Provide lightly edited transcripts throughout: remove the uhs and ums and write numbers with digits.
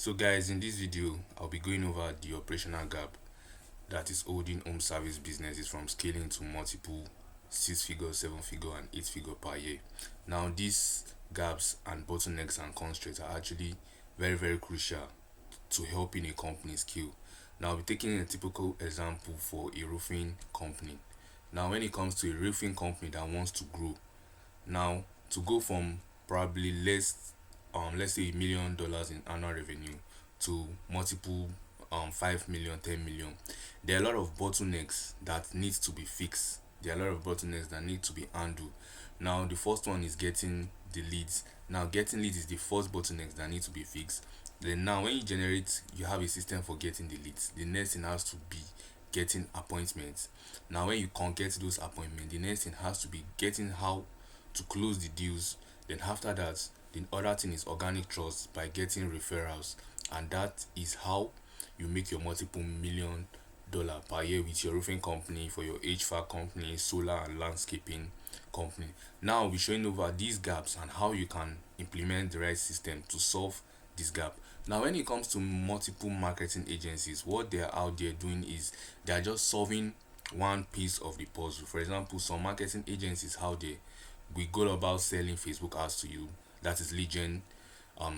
So guys, in this video I'll be going over the operational gap that is holding home service businesses from scaling to multiple 6-figure, 7-figure and 8-figure per year. Now these gaps and bottlenecks and constraints are actually very crucial to helping a company scale. Now I'll be taking a typical example for a roofing company. Now when it comes to a roofing company that wants to grow, now to go from probably let's say $1 million in annual revenue to multiple 5 million, 10 million, there are a lot of bottlenecks that need to be fixed. There are a lot of bottlenecks that need to be handled. Now the first one is getting the leads. Now getting leads is the first bottleneck that needs to be fixed. Then now when you have a system for getting the leads. The next thing has to be getting appointments. Now when you can't get those appointments, the next thing has to be getting how to close the deals. Then after that, the other thing is organic trust by getting referrals, and that is how you make your multiple $1 million per year with your roofing company, for your HVAC company, solar and landscaping company. Now I'll be showing over these gaps and how you can implement the right system to solve this gap. Now when it comes to multiple marketing agencies, what they are out there doing is they are just solving one piece of the puzzle. For example, some marketing agencies out there, we go about selling Facebook ads to you, that is lead gen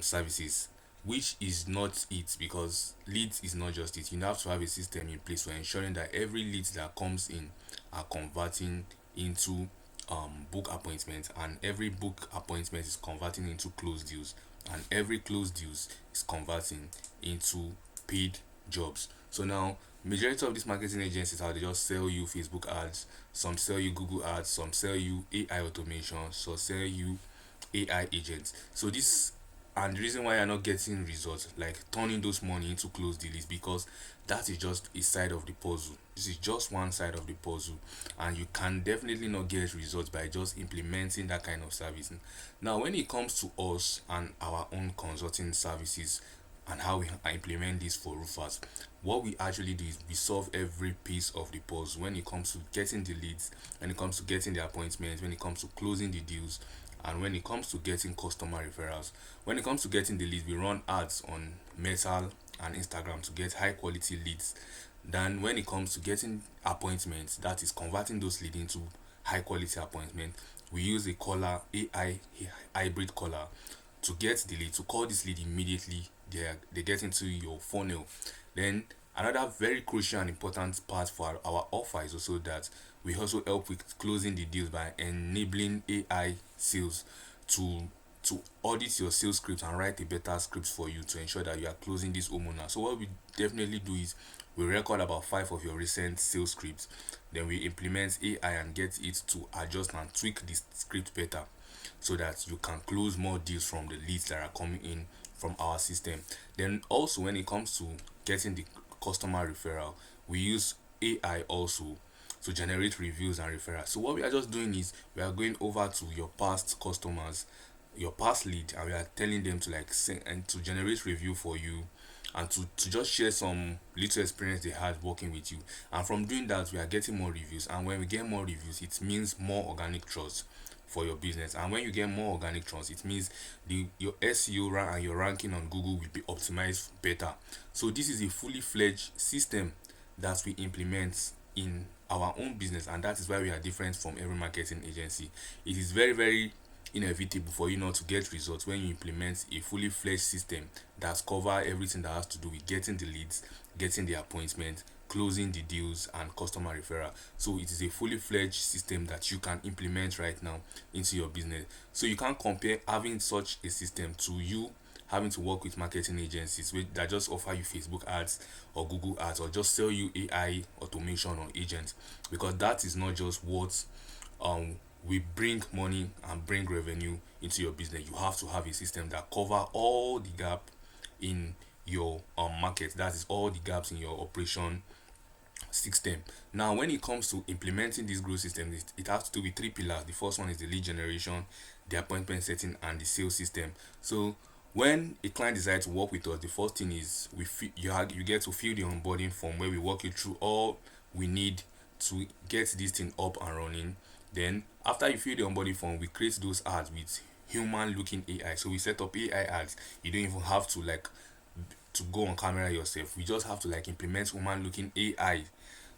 services, which is not it, because leads is not just it. You have to have a system in place for ensuring that every lead that comes in are converting into book appointments, and every book appointment is converting into closed deals, and every closed deals is converting into paid jobs. So now majority of these marketing agencies, how they just sell you Facebook ads, some sell you Google ads, some sell you AI automation, some sell you AI agents. So this, and the reason why you're not getting results, like turning those money into closed deals, is because that is just a side of the puzzle. This is just one side of the puzzle, and you can definitely not get results by just implementing that kind of service. Now when it comes to us and our own consulting services and how we implement this for roofers, what we actually do is we solve every piece of the puzzle when it comes to getting the leads, when it comes to getting the appointments, when it comes to closing the deals, and when it comes to getting customer referrals. When it comes to getting the leads, we run ads on Metal and Instagram to get high quality leads. Then when it comes to getting appointments, that is converting those leads into high quality appointment, we use a caller, AI hybrid caller, to get the lead, to call this lead immediately they get into your funnel. Then another very crucial and important part for our offer is also that we also help with closing the deals by enabling AI sales to audit your sales scripts and write a better script for you to ensure that you are closing this homeowner. So what we definitely do is we record about 5 of your recent sales scripts, then we implement AI and get it to adjust and tweak the script better, so that you can close more deals from the leads that are coming in from our system. Then also when it comes to getting the customer referral, we use AI also to generate reviews and referrals. So what we are just doing is we are going over to your past customers, your past lead, and we are telling them to like send and to generate review for you, and to just share some little experience they had working with you. And from doing that, we are getting more reviews, and when we get more reviews, it means more organic trust for your business. And when you get more organic trust, it means your SEO and your ranking on Google will be optimized better. So this is a fully fledged system that we implement in our own business, and that is why we are different from every marketing agency. It is very inevitable for you not to get results when you implement a fully fledged system that covers everything that has to do with getting the leads, getting the appointment, closing the deals, and customer referral. So it is a fully fledged system that you can implement right now into your business. So you can't compare having such a system to you having to work with marketing agencies that just offer you Facebook ads or Google ads, or just sell you AI automation or agents, because that is not just what we bring money and bring revenue into your business. You have to have a system that cover all the gap in your market, that is all the gaps in your operation system. Now when it comes to implementing this growth system, it has to do with 3 pillars. The first one is the lead generation, the appointment setting, and the sales system. So when a client decides to work with us, the first thing is you get to fill the onboarding form, where we walk you through all we need to get this thing up and running. Then after you fill the onboarding form, we create those ads with human looking AI. So we set up AI ads. You don't even have to like to go on camera yourself. We just have to like implement woman looking AI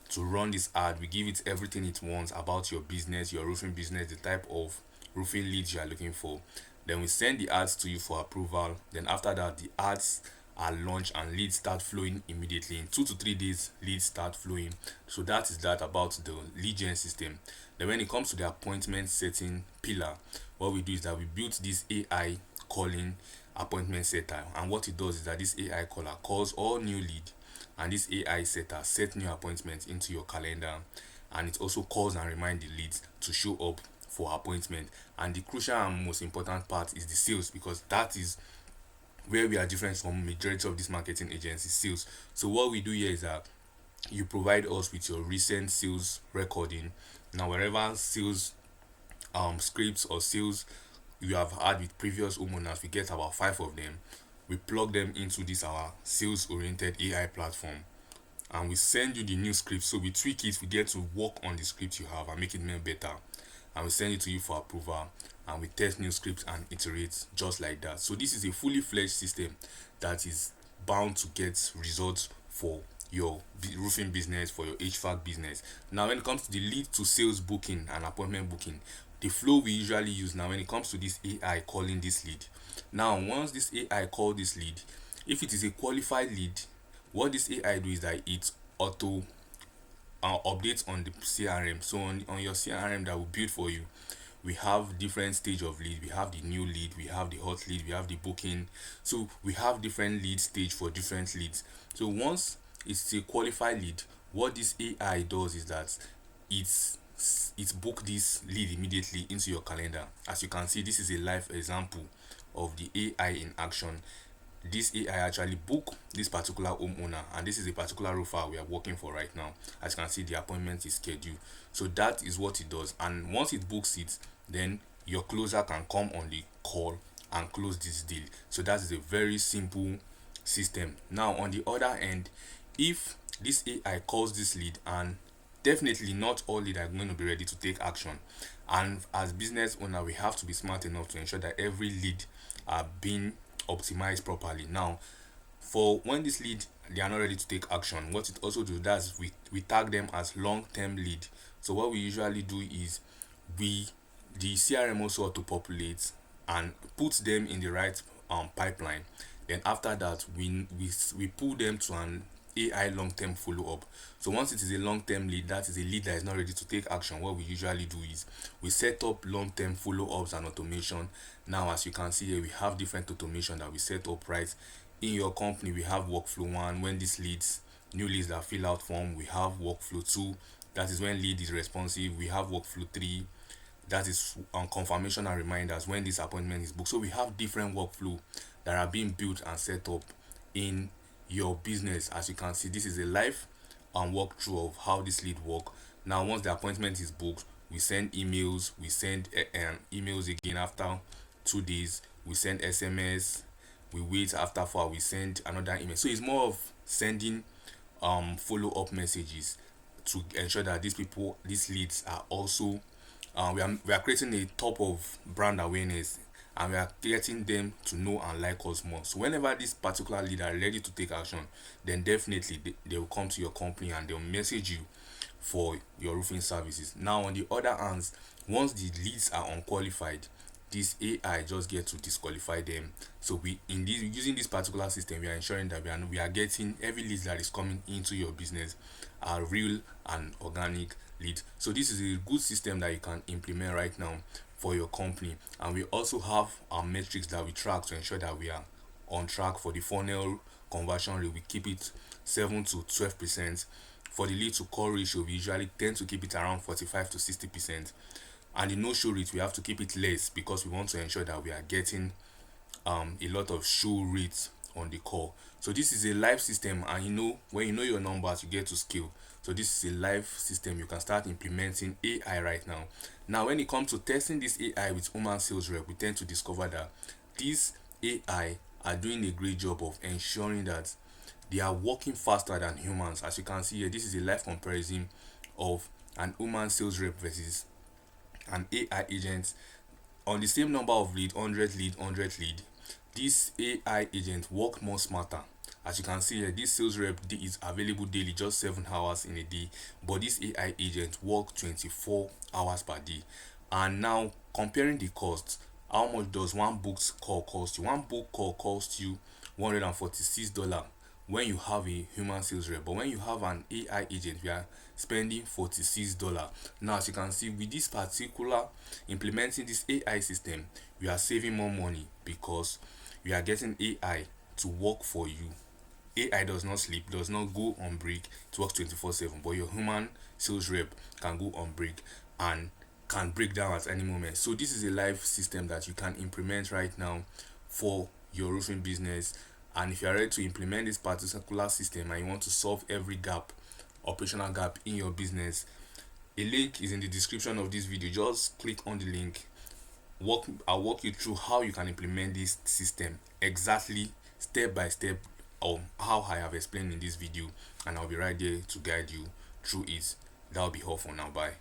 to run this ad. We give it everything it wants about your business, your roofing business, the type of roofing leads you are looking for. Then we send the ads to you for approval. Then after that, the ads are launched and leads start flowing immediately. In 2 to 3 days, leads start flowing. So that is that about the lead gen system. Then when it comes to the appointment setting pillar, what we do is that we built this AI calling appointment setter. And what it does is that this AI caller calls all new lead, and this AI setter set new appointments into your calendar, and it also calls and remind the leads to show up for appointment. And the crucial and most important part is the sales, because that is where we are different from majority of these marketing agencies. Sales. So what we do here is that you provide us with your recent sales recording. Now wherever sales scripts or sales you have had with previous homeowners, we get about 5 of them. We plug them into this our sales oriented AI platform, and we send you the new script. So we tweak it, we get to work on the script you have and make it more better, and we send it to you for approval, and we test new scripts and iterate just like that. So this is a fully fledged system that is bound to get results for your roofing business, for your HVAC business. Now when it comes to the lead to sales booking and appointment booking, the flow we usually use now when it comes to this AI calling this lead. Now once this AI call this lead, if it is a qualified lead, what this AI do is that it auto updates on the CRM. So on your CRM that we build for you, we have different stage of lead. We have the new lead, we have the hot lead, we have the booking. So we have different lead stage for different leads. So once it's a qualified lead, what this AI does is that it's book this lead immediately into your calendar. As you can see, this is a live example of the AI in action. This AI actually book this particular homeowner, and this is a particular roofer we are working for right now. As you can see, the appointment is scheduled. So that is what it does, and once it books it, then your closer can come on the call and close this deal. So that is a very simple system. Now on the other end, if this AI calls this lead, and definitely not all lead are going to be ready to take action, and as business owner we have to be smart enough to ensure that every lead are being optimized properly. Now for when this lead they are not ready to take action, what it also does we tag them as long-term lead. So what we usually do is the CRM also auto populates and puts them in the right pipeline. Then after that we pull them to an AI long-term follow-up. So once it is a long-term lead, that is a lead that is not ready to take action, what we usually do is we set up long-term follow-ups and automation. Now as you can see here, we have different automation that we set up right in your company. We have workflow 1, when these new leads that fill out form. We have workflow 2, that is when lead is responsive. We have workflow 3, that is on confirmation and reminders when this appointment is booked. So we have different workflow that are being built and set up in your business. As you can see, this is a live walkthrough of how this lead work. Now once the appointment is booked, we send emails. We send emails again after 2 days. We send SMS. We wait after 4. We send another email. So it's more of sending follow-up messages to ensure that these leads are also we are creating a top of brand awareness, and we are getting them to know and like us more. So whenever this particular lead are ready to take action, then definitely they will come to your company and they'll message you for your roofing services. Now on the other hand, once the leads are unqualified, this AI just get to disqualify them. So we in this using this particular system, we are ensuring that we are getting every lead that is coming into your business are real and organic lead. So this is a good system that you can implement right now for your company. And we also have our metrics that we track to ensure that we are on track. For the funnel conversion rate, we keep it 7 to 12%. For the lead to call ratio, we usually tend to keep it around 45 to 60%. And the no show rate, we have to keep it less because we want to ensure that we are getting a lot of show rates on the call. So this is a live system, and when you know your numbers, you get to scale. So this is a live system. You can start implementing AI right now. Now when it comes to testing this AI with human sales rep, we tend to discover that these AI are doing a great job of ensuring that they are working faster than humans. As you can see here, this is a live comparison of an human sales rep versus an AI agent on the same number of lead, 100 lead. This AI agent work more smarter As you can see here, this sales rep is available daily, just 7 hours in a day, but this AI agent work 24 hours per day. And now comparing the costs, how much does one booked call cost you? One book call costs you $146 when you have a human sales rep, but when you have an AI agent, we are spending $46. Now, as you can see, with this particular implementing this AI system, we are saving more money because we are getting AI to work for you. AI does not sleep, does not go on break, it works 24/7, but your human sales rep can go on break and can break down at any moment. So this is a live system that you can implement right now for your roofing business. And if you are ready to implement this particular system and you want to solve every gap, operational gap in your business, a link is in the description of this video. Just click on the link. I'll walk you through how you can implement this system exactly, step by step, or how I have explained in this video, and I'll be right there to guide you through it. That'll be all for now. Bye.